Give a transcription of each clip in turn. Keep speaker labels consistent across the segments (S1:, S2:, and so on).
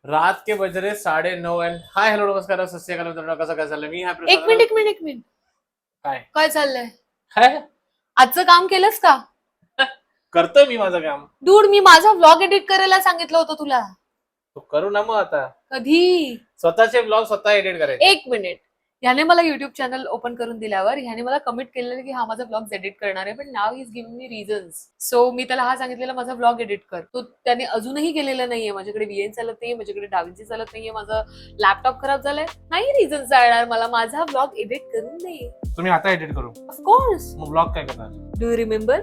S1: रात के बज रहे 9:30 एंड हाय हॅलो नमस्कार सत श्री अकाल मित्रांनो, कसं काय चाललंय? मी हा
S2: एक मिनिट काय चाललंय?
S1: काय
S2: आजचं काम केलंस का?
S1: करतोय मी माझं काम.
S2: डूड, मी माझा व्लॉग एडिट करायला सांगितलं होतं तुला.
S1: तो करू ना मग आता.
S2: कधी?
S1: स्वतःचे ब्लॉग स्वतः एडिट करायचे.
S2: एक मिनिट. ह्याने मला युट्यूब चॅनल ओपन करून दिल्यावर ह्याने मला कमिट केलेलं की हा माझा ब्लॉग एडिट करणार आहे, पण नाव is giving me reasons. So मी त्याला हा सांगितलेला माझा ब्लॉग एडिट कर. तो त्याने अजूनही केलेला नाहीये. माझ्याकडे VN चालत नाहीये, माझ्याकडे डाविंची चालत नाहीये, माझं लॅपटॉप खराब झालाय. नाही रिझन्स जाणार मला माझा ब्लॉग एडिट करून दे.
S1: तुम्ही आता एडिट करू.
S2: ऑफकोर्स.
S1: मग ब्लॉग काय करणार?
S2: डू यू रिमेंबर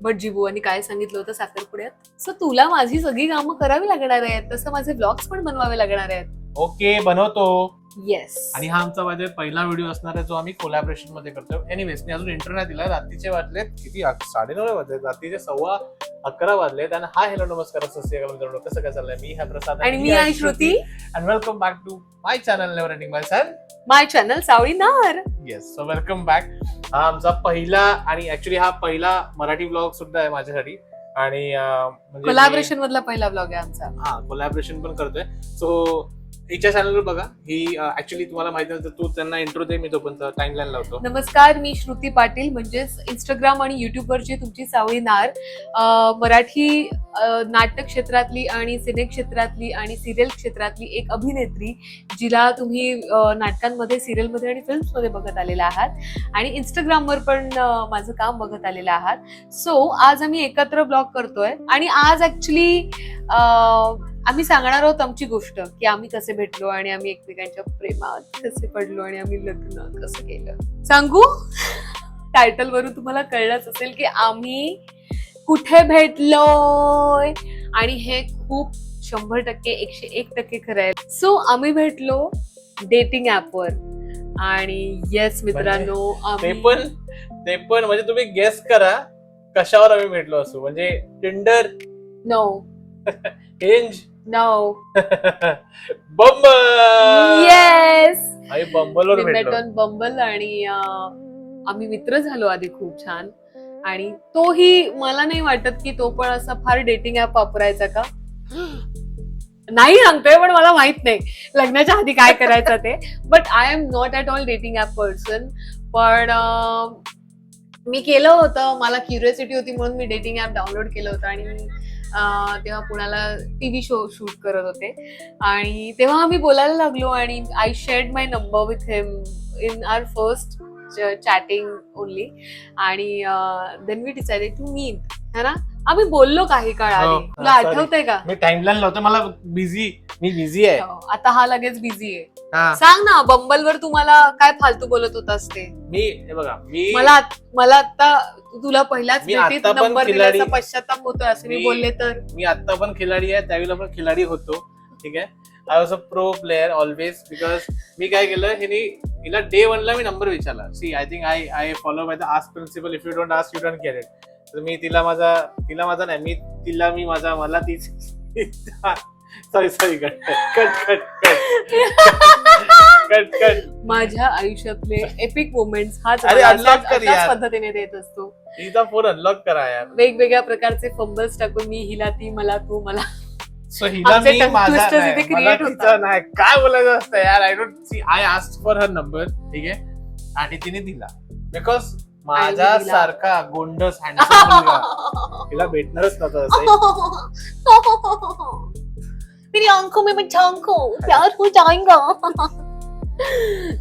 S2: बट बुवानी काय सांगितलं होतं साखरपुड्यात? सो तुला माझी सगळी कामं करावी लागणार आहेत, तसं माझे ब्लॉग्स पण बनवावे लागणार आहेत.
S1: ओके, बनवतो.
S2: येस.
S1: आणि हा आमचा माझे पहिला व्हिडिओ असणार आहे जो आम्ही कोलॅबरेशन मध्ये करतो. एनिवेज मी अजून इंटर नाही दिला. रात्रीचे वाजलेत किती? 9:30 वाजलेत. रात्रीचे 11:15 वाजलेत. आणि हा हॅलो नमस्कार सत श्री अकाल मित्रांनो, कसं काय चाललंय? मी हा प्रसाद
S2: आणि मी आहे Shruti
S1: and welcome back to my channel never ending my son.
S2: My channel सावळी नार.
S1: Yes, so welcome back. हा आमचा पहिला आणि ऍक्च्युली हा पहिला मराठी ब्लॉग सुद्धा आहे माझ्यासाठी. आणि म्हणजे
S2: कोलॅबरेशन मधला पहिला ब्लॉग आहे आमचा.
S1: हा, कोलॅबरेशन पण करतोय. सो हिच्या चॅनलवर बघा. ही ऍक्च्युली तुम्हाला माहिती नव्हतं, तू त्यांना इंट्रो दे, मी तोपर्यंत टाइमलाईन लावतो.
S2: नमस्कार, मी श्रुती पाटील, म्हणजेच इंस्टाग्राम आणि युट्यूबवरची तुमची सावळी नार. मराठी नाटक क्षेत्रातली आणि सिने क्षेत्रातली आणि सिरियल क्षेत्रातली एक अभिनेत्री, जिला तुम्ही नाटकांमध्ये, सिरियलमध्ये आणि फिल्म्समध्ये बघत आलेला आहात आणि इंस्टाग्रामवर पण माझं काम बघत आलेलं आहात. सो आज आम्ही एकत्र ब्लॉग करतोय आणि आज ऍक्च्युली आम्ही सांगणार आहोत आमची गोष्ट, की आम्ही कसे भेटलो आणि आम्ही एकमेकांच्या प्रेमात कसे पडलो आणि आम्ही लग्न कसं केलं. सांगू? टायटल वरून तुम्हाला कळलंच असेल की आम्ही कुठे भेटलोय आणि हे खूप 100%, 101% खरं आहे. सो आम्ही भेटलो डेटिंग ऍपवर. आणि येस मित्रांनो,
S1: ते पण म्हणजे तुम्ही गेस करा कशावर आम्ही भेटलो असू. म्हणजे Tinder?
S2: No.
S1: Hinge?
S2: No.
S1: Bumble?
S2: Yes,
S1: आम्ही बंबलवर भेटलो.
S2: बंबल. आणि आम्ही मित्र झालो आधी खूप छान. आणि तोही, मला नाही वाटत की तो पण असा फार डेटिंग ऍप वापरायचा का. नाही सांगतोय, पण मला माहित नाही लग्नाच्या आधी काय करायचं ते. But I am not at all dating app person. पण मी केलं होतं, मला क्युरियोसिटी होती म्हणून मी डेटिंग ऍप डाउनलोड केलं होतं. आणि तेव्हा पुण्याला TV शो शूट करत होते आणि तेव्हा आम्ही बोलायला लागलो आणि I shared my number with him in our first chatting only. आणि then we decided to meet, है ना. आम्ही बोललो काही काळ आधी. तुला आठवतंय का?
S1: मी टाइमलाईन लावतो. मला मी बिझी आहे.
S2: आता हा लगेच बिझी आहे. सांग ना, बंबलवर तुम्हाला काय फालतू बोलत होतास ते. मला आता तुला पहिल्याच भेटीत नंबर दिल्याचा पश्चाताप होतोय असं मी बोलले तर.
S1: मी आता पण खिलाडी आहे, त्यावेळेला पण खिलाडी होतो. ठीक आहे. I was a pro player always. Because मी काय केलं, हिला Day 1 ला मी नंबर विचारला. See I think I follow by the ask principle. If you don't ask you don't get it. तर मी मला तीच सॉरी कट.
S2: माझ्या आयुष्यातले एपिक मोमेंट्स हाच पद्धतीने देत असतो.
S1: तिचा फोन अनलॉक करा यार.
S2: वेगवेगळ्या प्रकारचे फंबल्स टाकून मी हिला ती, मला तू, मला.
S1: सो हिला मी माझा नाही काय बोलायचं असतं यार. I don't see. I asked for her number. ठीक आहे. आणि तिने दिला. बिकॉज माझा सारखा गोंडस हँडसम मुलगा तिला भेटणारच नव्हतं.
S2: मेरी आंखों में झांको, प्यार हो जाएगा.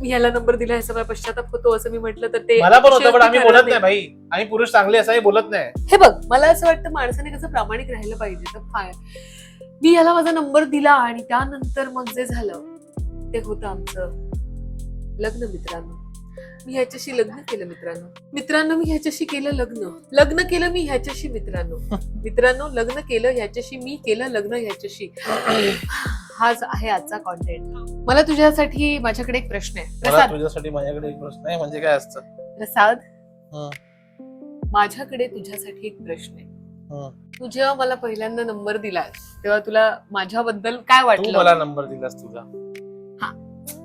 S2: मी ह्याला नंबर दिला हे सगळं पश्चाताप होतो असं मी म्हटलं तर ते
S1: मला पण होतं, पण आम्ही बोलत नाही भाई. आम्ही पुरुष चांगले असं बोलत नाही.
S2: हे बघ, मला असं वाटतं माणसाने कसं प्रामाणिक राहिलं पाहिजे. तर मी ह्याला माझा नंबर दिला आणि त्यानंतर मग जे झालं ते होतं आमचं लग्न. मित्रांनो, मी ह्याच्याशी लग्न केलं. मित्रांनो मी ह्याच्याशी केलं लग्न केलं मी ह्याच्याशी. मित्रांनो लग्न केलं ह्याच्याशी, मी केलं लग्न ह्याच्याशी. हाच आहे आजचा कॉन्टेंट. मला तुझ्यासाठी माझ्याकडे एक प्रश्न आहे.
S1: तुझ्यासाठी माझ्याकडे एक प्रश्न आहे. म्हणजे काय असतं
S2: प्रसाद? माझ्याकडे तुझ्यासाठी एक प्रश्न आहे. तू जेव्हा मला पहिल्यांदा नंबर दिलास तेव्हा तुला माझ्याबद्दल काय वाटलं?
S1: मला नंबर दिलास तुझा.
S2: हा,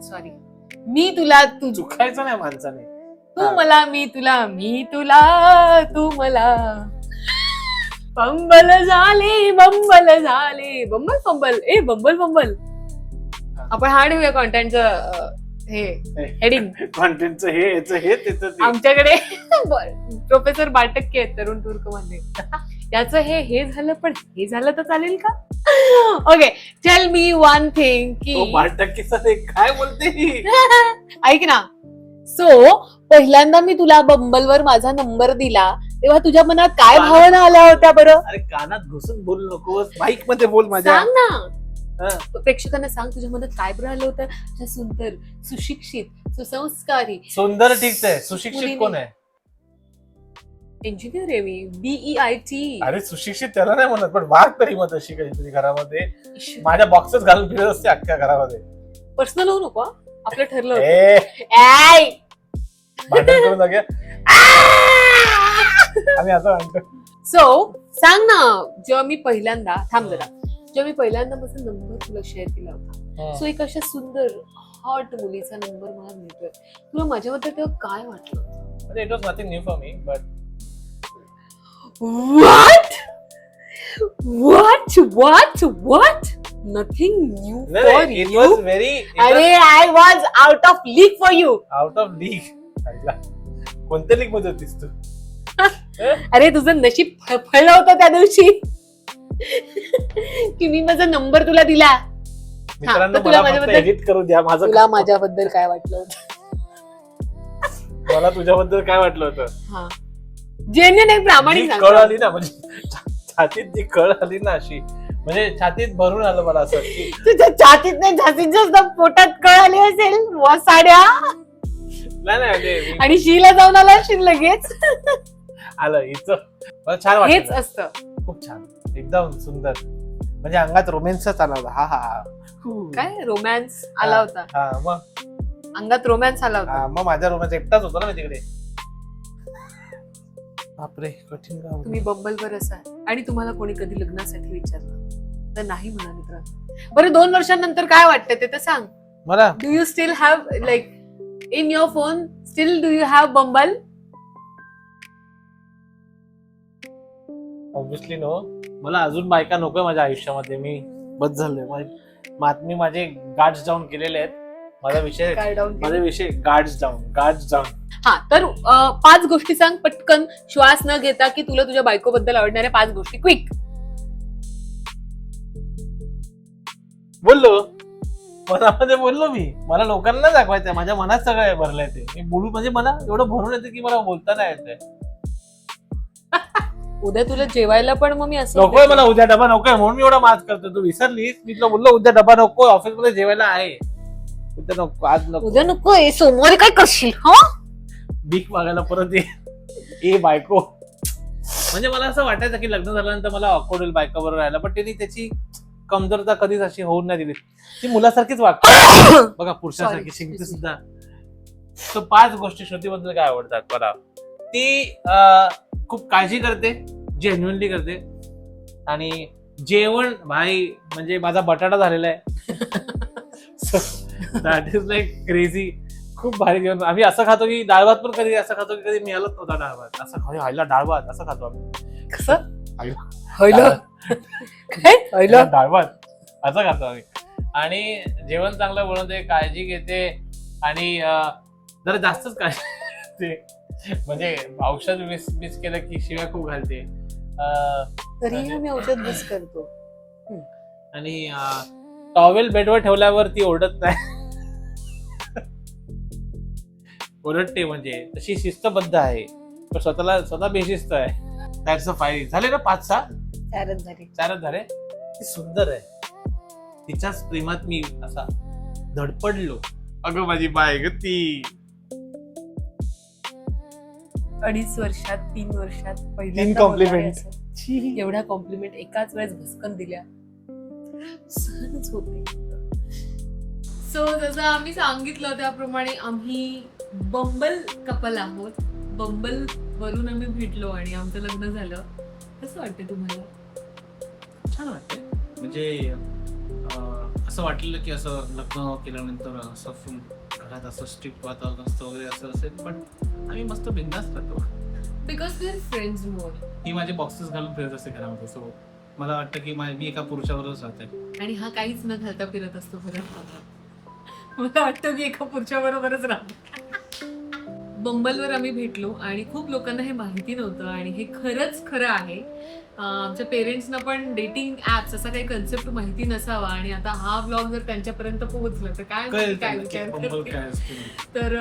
S2: सॉरी. मी तुला, तू
S1: चुकायचं नाही माणसाने.
S2: तू मला, मी तुला, तू मला. बंबल झाले बंबल फंबल बंबल फंबल. आपण हा ठेवूया कॉन्टेंटचं हे हेडिंग.
S1: कॉन्टेंटचं हे याचं हे त्याचं ते.
S2: आमच्याकडे प्रोफेसर बाटक्के आहेत तरुण टुर्क मध्ये. याचं हे झालं पण हे झालं तर चालेल का? Okay, tell me one thing की
S1: 5% काय बोलते ही?
S2: ऐक ना. सो पहिल्यांदा मी तुला बंबलवर माझा नंबर दिला तेव्हा तुझ्या मनात काय भावना आल्या होत्या बरं?
S1: अरे कानात घुसून बोल नकोस, माईक मध्ये बोल माझ्या.
S2: सांग ना. प्रेक्षकांना सांग तुझ्या मनात काय बरं आलं होतं? सुंदर, सुशिक्षित, सुसंस्कारी.
S1: सुंदर ठीक आहे, सुशिक्षित कोण आहे?
S2: इंजिनियर आहे मी, BEIT.
S1: अरे सुशिक्षित त्याला नाही म्हणत, पण वाघ तरी मग तशी काहीतरी घरामध्ये माझ्या बॉक्सेस घालून फिरत असते अख्ख्या घरामध्ये.
S2: पर्सनल होऊ नको, आपलं ठरलं होतं.
S1: भांडण करून जाऊया आम्ही असं म्हणतो.
S2: सो सांग ना, जेव्हा मी पहिल्यांदा माझा नंबर तुला शेअर केला होता, सो एक अशा सुंदर हॉट मुलीचा नंबर मला मिळतोय, तुला माझ्याबद्दल तेव्हा काय वाटलं?
S1: It was nothing new for me, but
S2: What? Nothing new
S1: no,
S2: for
S1: it
S2: you?
S1: was very
S2: अरे I was out of league for you.
S1: Out of league. कोणत्या लीग मध्ये होतीस तू?
S2: अरे तुझं नशीब फळलं होतं त्या दिवशी की मी माझा नंबर तुला दिला.
S1: मित्रांनो
S2: तुला
S1: मला फक्त एडिट करू द्या माझं.
S2: तुला माझ्याबद्दल काय वाटलं होतं?
S1: मला तुझ्याबद्दल काय वाटलं होतं?
S2: हा, जेन्युइन एक प्रामाणिक सांग.
S1: कळ आली ना, म्हणजे छातीत जी कळ आली ना अशी, म्हणजे छातीत भरून आलं मला असं की
S2: तुझ्या छातीत नाही, जास्तीत जास्त पोटात कळ आली असेल साड्या.
S1: नाही
S2: आणि शीला जाऊन आला असेल लगेच.
S1: आलं हिचं. मला छान वाटलं.
S2: हेच असतं.
S1: खूप छान, एकदम सुंदर, म्हणजे अंगात रोमॅन्सच आला होता. हा
S2: काय रोमॅन्स आला होता?
S1: हा मग
S2: अंगात रोमॅन्स आला होता.
S1: मग माझा रोमॅन्स एकटाच होता ना मी तिकडे. बापरे, कठीण काम.
S2: तुम्ही बंबलवर असाल आणि तुम्हाला कोणी कधी लग्नासाठी विचारलं तर नाही म्हणा मित्रांनो. बरं 2 वर्षांनंतर काय वाटतं ते तर सांग
S1: मला.
S2: Do you still have like in your phone still do you have Bumble?
S1: Obviously no. मला अजून बायका नकोय माझ्या आयुष्यामध्ये. मी बस झालोय. मी माझे गार्ड्स डाऊन केलेले आहेत. माझा विषय गार्ड्स डाऊन.
S2: हा, तर 5 गोष्टी सांग पटकन, श्वास न घेता, की तुला तुझ्या बायकोबद्दल आवडणाऱ्या 5 गोष्टी. क्विक.
S1: बोललो मनामध्ये बोललो मी. मला लोकांना दाखवायचंय, माझ्या मनात सगळं भरलंय ते. मी बोलू म्हणजे मला एवढं भरून येतं की मला बोलता नाही येतंय.
S2: उद्या तुला जेवायला पण मग मी असं
S1: नकोय मला, उद्या डबा नकोय म्हणून मी एवढा माज करतो. तू विसरलीस, मी तुला बोललो उद्या डबा नको, ऑफिसमध्ये जेवायला आहे. उद्या नको, आज नको.
S2: उद्या नको, सोमवारी काय करशील?
S1: भीक मागायला परत ये बायको. म्हणजे मला असं वाटायचं की लग्न झाल्यानंतर मला ऑकवर्ड होईल बायका बरोबर राहायला, पण त्यांनी त्याची कमजोरता कधीच अशी होऊन नाही दिली. ती मुलासारखीच वागते बघा, पुरुषासारखी शिंकते सुद्धा. तर 5 गोष्टी श्रुतीबद्दल काय आवडतात मला. ती खूप काळजी करते, जेन्युइनली करते. आणि जेवण भाई म्हणजे माझा बटाटा झालेला आहे. That is like crazy. खूप भारी जेवण. आम्ही असं खातो की डाळ भात पण कधी असं खातो की कधी मिळालंच नव्हता डाळ भात. असं खाऊ व्हायला डाळ भात असं खातो आम्ही.
S2: कसं
S1: डाळ भात असं खातो आम्ही. आणि जेवण चांगलं बनवते, काळजी घेते आणि जरा जास्तच काळजी घेते. म्हणजे औषध मिस केलं की शिवाय खूप घालते.
S2: तरीही आम्ही औषध मिस करतो.
S1: आणि टॉवेल बेडवर ठेवल्यावर ती ओरडत नाही. ओरडते म्हणजे तशी शिस्तबद्ध आहे, पण स्वतः बेशिस्त आहे. That's a 5. झाले ना 5-6? 4च झाले. ती सुंदर आहे. तिच्याच प्रेमात मी असा धडपडलो. अगं माझी बाय ग ती.
S2: 2.5 वर्षात 3 वर्षात
S1: 3 कॉम्प्लिमेंट.
S2: एवढ्या कॉम्प्लिमेंट एकाच वेळेस भस्कन दिल्या, सहनच होत नाही. सो जसं आम्ही सांगितलं त्याप्रमाणे आम्ही बंबल कपल आहोत. बंबल वरून आम्ही भेटलो आणि आमचं लग्न झालं. कसं वाटतं तुम्हाला?
S3: छान वाटते. म्हणजे असं वाटलेलं की असं लग्न केल्यानंतर असं घरात असं स्ट्रिक्ट वातावरण असतं वगैरे असं असेल, पण आम्ही मस्त बिंदास राहतो.
S2: बिकॉज वी आर फ्रेंड्स मोर.
S3: ही माझे बॉक्सेस घालून फिरत असते घरामध्ये. सो मला वाटतं की मी एका पुरुषावरच राहते.
S2: आणि हा काहीच न घालता फिरत असतो मला वाटतं मी एका पुरुषा बरोबरच राहतो. बंबलवर आम्ही भेटलो आणि खूप लोकांना हे माहिती नव्हतं आणि हे खरंच खरं आहे. आमच्या पेरेंट्सना पण डेटिंग ऍप्स असा काही कन्सेप्ट माहिती नसावा आणि आता हा व्लॉग जर त्यांच्यापर्यंत पोहोचला तर काय विचार करतील. तर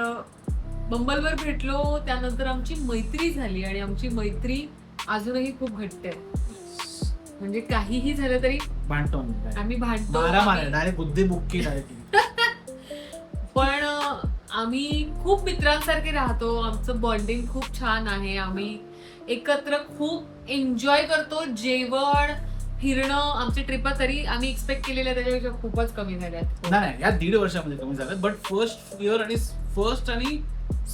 S2: बंबलवर भेटलो, त्यानंतर आमची मैत्री झाली आणि आमची मैत्री अजूनही खूप घट्ट आहे. म्हणजे काहीही झालं तरी
S3: भांडतो
S2: आम्ही भांडतो,
S3: डायरेक्ट बुद्धी बुक्की डायरेक्ट.
S2: पण आम्ही खूप मित्रांसारखे राहतो. आमचं बॉन्डिंग खूप छान आहे. आम्ही एकत्र खूप एन्जॉय करतो. जेवण, फिरणं, आमच्या ट्रिपा तरी आम्ही एक्सपेक्ट केलेल्या त्याच्यापेक्षा खूपच कमी झाल्यात.
S3: नाही, या 1.5 वर्षामध्ये कमी झालं. बट फर्स्ट आणि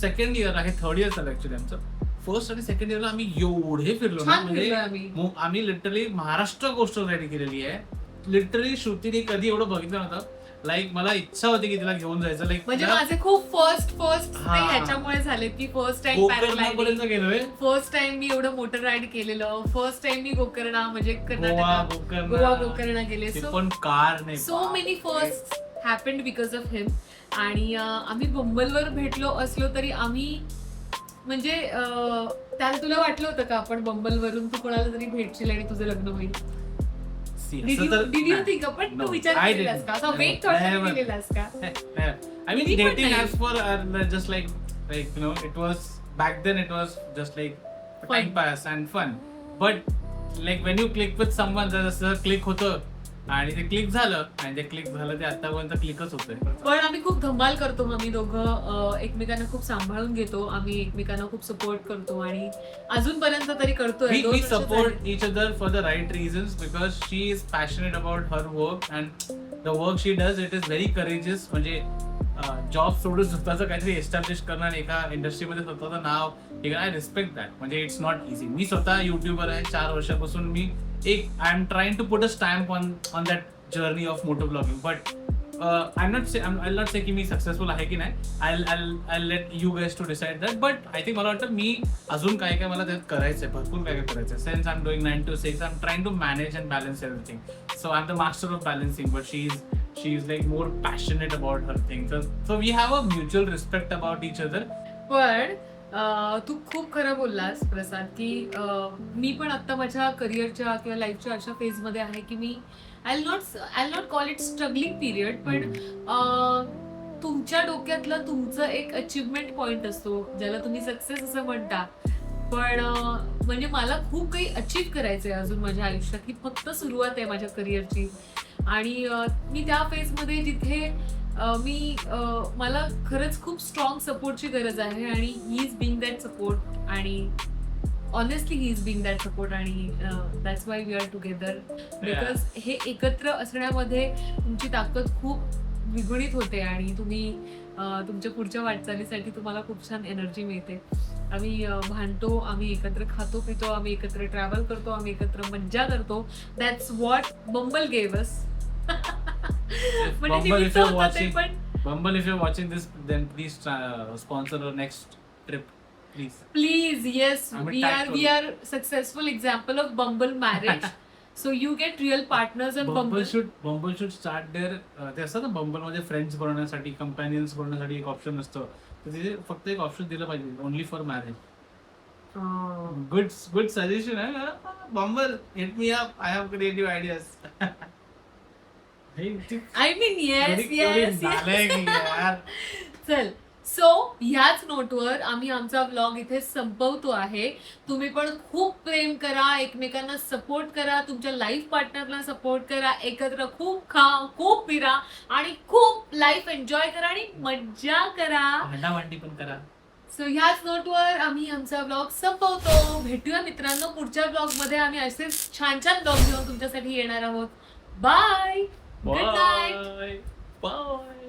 S3: सेकंड इयर आहे, थर्ड इयर चालू ऍक्च्युली आमचं. फर्स्ट आणि सेकंड इयरला आम्ही एवढे फिरलो ना, म्हणजे आम्ही लिटरली महाराष्ट्र गोष्ट रेडी केलेली आहे. लिटरली श्रुतीने कधी एवढं बघितलं नव्हतं. लाईक मला इच्छा होती की तिला घेऊन जायचं. लाईक
S2: म्हणजे माझे खूप फर्स्ट ह्याच्यामुळे झाले की फर्स्ट टाइम
S3: पॅराग्लायडिंग गेलोय,
S2: फर्स्ट टाइम मी एवढं मोटर राईड केलेलं, फर्स्ट टाइम मी गोकर्णा म्हणजे
S3: गोवा
S2: गोकर्णा गेले.
S3: पण कार नाही,
S2: so many first happened because of him. आणि आम्ही बंबलवर भेटलो असलो तरी आम्ही म्हणजे त्याला तुला वाटलं होतं का आपण बंबलवरून तू कोणाला तरी भेटशील आणि तुझं लग्न होईल? Did you think आपण तू विचार केलेलास का? असा वेट थॉट केलेलास का?
S3: I mean dating apps were just like you know, it was back then, it was just like time pass and fun. But like when you click with someone, जसं click होतं आणि ते click झालं आणि ते click झालं ते आतापर्यंत क्लिकच होतंय.
S2: पण आम्ही खूप धमाल करतो. आम्ही दोघं एकमेकांना खूप सांभाळून घेतो. आम्ही एकमेकांना खूप सपोर्ट करतो आणि अजूनपर्यंत तरी करतोय.
S3: We support each other for the right reasons because she is passionate about her work and the work she does, it is very courageous. म्हणजे जॉब सोडून स्वतःचं काहीतरी एस्टॅब्लिश करणं आणि एका इंडस्ट्रीमध्ये स्वतःचं नाव, आय रिस्पेक्ट दॅट. म्हणजे इट्स नॉट इझी. मी स्वतः युट्यूबर आहे 4 वर्षापासून. मी I am trying to put a stamp on that journey of moto blogging. But I'll not say की मी सक्सेसफुल आहे की नाही. I'll let you guys to decide that. But I think मला वाटतं मी अजून काय काय मला त्यात करायचंय, भरपूर काय काय करायचंय. Since I'm doing 9 to 6, I'm trying to manage and balance everything. So I'm the master of balancing, but she's like more passionate about her things. So we have a mutual respect about each other.
S2: पण तू खूप खरं बोललास प्रसाद की मी पण आता माझ्या करिअरच्या किंवा लाईफच्या अशा फेज मध्ये आहे की मी I'll not call it struggling period, पण तुमच्या डोक्यातलं तुमचं एक अचिव्हमेंट पॉइंट असतो ज्याला तुम्ही सक्सेस असं म्हणता. पण म्हणजे मला खूप काही अचीव्ह करायचंय अजून माझ्या आयुष्यात. ही फक्त सुरुवात आहे माझ्या करिअरची आणि मी त्या फेजमध्ये जिथे मला खरंच खूप स्ट्रॉंग सपोर्टची गरज आहे आणि he is being that support. आणि honestly he is being that support आणि that's why we are together. Because हे एकत्र असण्यामध्ये तुमची ताकद खूप द्विगुणित होते आणि तुम्ही तुमच्या पुढच्या वाटचालीसाठी तुम्हाला खूप छान एनर्जी मिळते. आम्ही भांडतो, आम्ही एकत्र खातो पितो, आम्ही एकत्र ट्रॅव्हल करतो, आम्ही एकत्र मज्जा करतो. That's what Bumble gave us.
S3: Bumble, if you're watching this, then please sponsor our next trip, please.
S2: Please, yes, we are successful example of Bumble marriage. So you get real partners and
S3: Bumble should start their ते असतं ना Bumble मध्ये friends बनवण्यासाठी, कंपॅनियन्स बनवण्यासाठी एक option असतं. तर तिथे फक्त एक ऑप्शन दिलं पाहिजे, only for marriage. Good suggestion आहे. Bumble, hit me up. I have creative ideas.
S2: I mean, yes. चल, सो ह्याच नोटवर आम्ही आमचा व्लॉग इथे संपवतो आहे. तुम्ही पण खूप प्रेम करा, एकमेकांना सपोर्ट करा, तुमच्या लाईफ पार्टनरला सपोर्ट करा, एकत्र खूप खा, खूप फिरा आणि खूप लाईफ एन्जॉय करा आणि मज्जा करा,
S3: भांडाभांडी पण करा.
S2: सो ह्याच नोटवर आम्ही आमचा व्लॉग संपवतो. भेटूया मित्रांनो पुढच्या व्लॉग मध्ये. आम्ही असेच छान छान व्लॉग घेऊन तुमच्यासाठी येणार आहोत. बाय. Good night.
S3: Bye.